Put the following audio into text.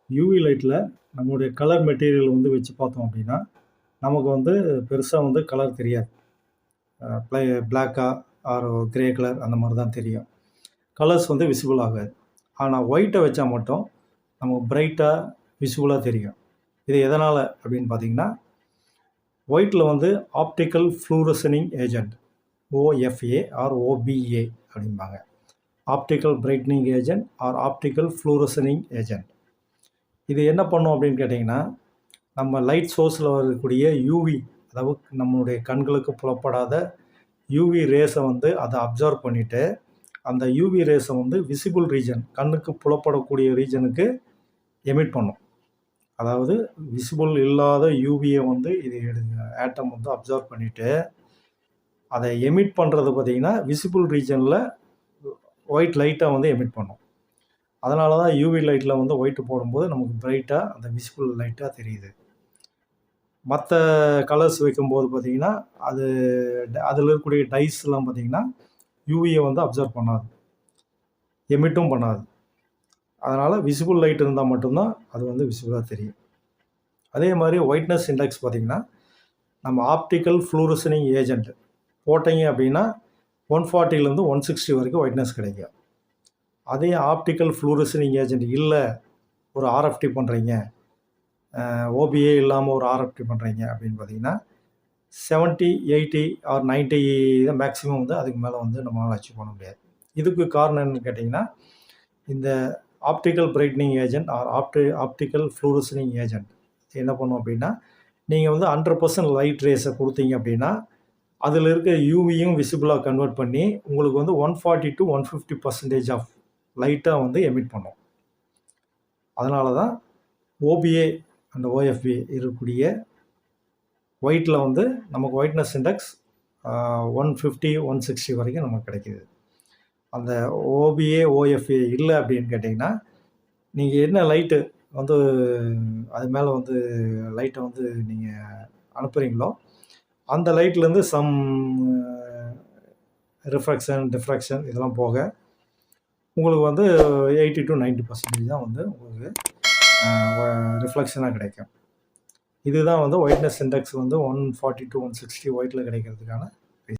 UV லைட்டில் நம்மளுடைய colour material வந்து வச்சு பார்த்தோம் அப்படின்னா நமக்கு வந்து பெருசாக வந்து கலர் தெரியாது. பிளாக்கா ஆர் கிரே கலர் அந்த மாதிரி தான் தெரியும். கலர்ஸ் வந்து விசிபிள் ஆகாது. ஆனால் ஒயிட்டை வச்சா மட்டும் நமக்கு பிரைட்டாக விசிபிளாக தெரியும். இது எதனால் அப்படின்னு பார்த்தீங்கன்னா, ஒயிட்டில் வந்து optical fluorescing agent OFA or OPA அப்படிம்பாங்க. Optical brightening agent or optical fluorescing agent. இது என்ன பண்ணும் அப்படின்னு கேட்டிங்கன்னா, நம்ம லைட் சோர்ஸில் வரக்கூடிய யூவி, அதாவது நம்மளுடைய கண்களுக்கு புலப்படாத யூவி ரேஸை வந்து அதை அப்சர்வ் பண்ணிவிட்டு அந்த யூவி ரேஸை வந்து விசிபிள் ரீஜன், கண்ணுக்கு புலப்படக்கூடிய ரீஜனுக்கு எமிட் பண்ணும். அதாவது விசிபிள் இல்லாத யூவியை வந்து இது ஆட்டம் வந்து அப்சர்வ் பண்ணிவிட்டு அதை எமிட் பண்ணுறது பார்த்திங்கன்னா விசிபிள் ரீஜனில் ஒயிட் லைட்டாக வந்து எமிட் பண்ணும். அதனால தான் யூவி லைட்டில் வந்து ஒயிட்டு போடும்போது நமக்கு பிரைட்டாக அந்த விசிபிள் லைட்டாக தெரியுது. மற்ற கலர்ஸ் வைக்கும்போது பார்த்திங்கன்னா அதில் இருக்கக்கூடிய டைஸ்லாம் பார்த்திங்கன்னா யூவியை வந்து அப்சர்வ் பண்ணாது, எமிட்டும் பண்ணாது. அதனால் விசிபிள் லைட் இருந்தால் மட்டும்தான் அது வந்து விசிபிளாக தெரியும். அதே மாதிரி ஒயிட்னஸ் இண்டெக்ஸ் பார்த்திங்கன்னா நம்ம ஆப்டிக்கல் ஃப்ளூரசனிங் ஏஜென்ட் போட்டிங்க அப்படின்னா 140லேருந்து 160 வரைக்கும் ஒயிட்னஸ் கிடைக்கும். அதே ஆப்டிக்கல் ஃப்ளூரசனிங் ஏஜென்ட் இல்லை, ஒரு ஆர்எஃப்டி பண்ணுறீங்க, ஓபிஏ இல்லாமல் ஒரு ஆர்எஃப்டி பண்ணுறீங்க அப்படின்னு பார்த்தீங்கன்னா 70, 80 ஆர் 90 தான் மேக்ஸிமம் வந்து அதுக்கு மேலே வந்து நம்மளால் அச்சீவ் பண்ண முடியாது. இதுக்கு காரணம் என்னன்னு கேட்டிங்கன்னா, இந்த optical brightening agent or optical fluorescing agent என்ன பண்ணும் அப்படின்னா, நீங்கள் வந்து 100% லைட் ரேஸை கொடுத்தீங்க அப்படின்னா அதில் இருக்க யூவியும் விசிபிளாக கன்வெர்ட் பண்ணி உங்களுக்கு வந்து 140 to 150% ஆஃப் லைட்டாக வந்து எமிட் பண்ணும். அதனால தான் ஓபிஏ அண்ட் ஓஎஃப்ஏ இருக்கக்கூடிய ஒயிட்டில் வந்து நமக்கு ஒயிட்னஸ் இண்டெக்ஸ் 150, 160 வரைக்கும் நமக்கு கிடைக்கிது. அந்த ஓபிஏ ஓஎஃப்ஏ இல்லை அப்படின்னு கேட்டிங்கன்னா, நீங்கள் என்ன லைட்டு வந்து அது மேலே வந்து லைட்டை வந்து நீங்கள் அனுப்புகிறீங்களோ அந்த லைட்லேருந்து சம் ரிஃப்ராக்ஷன், டிஃப்ராக்ஷன் இதெல்லாம் போக உங்களுக்கு வந்து 80 to 90% தான் வந்து உங்களுக்கு ரிஃப்ளெக்ஷனாக கிடைக்கும். இதுதான் வந்து ஒயிட்னஸ் இண்டெக்ஸ் வந்து 140 to 160 ஒயிட்டில் கிடைக்கிறதுக்கான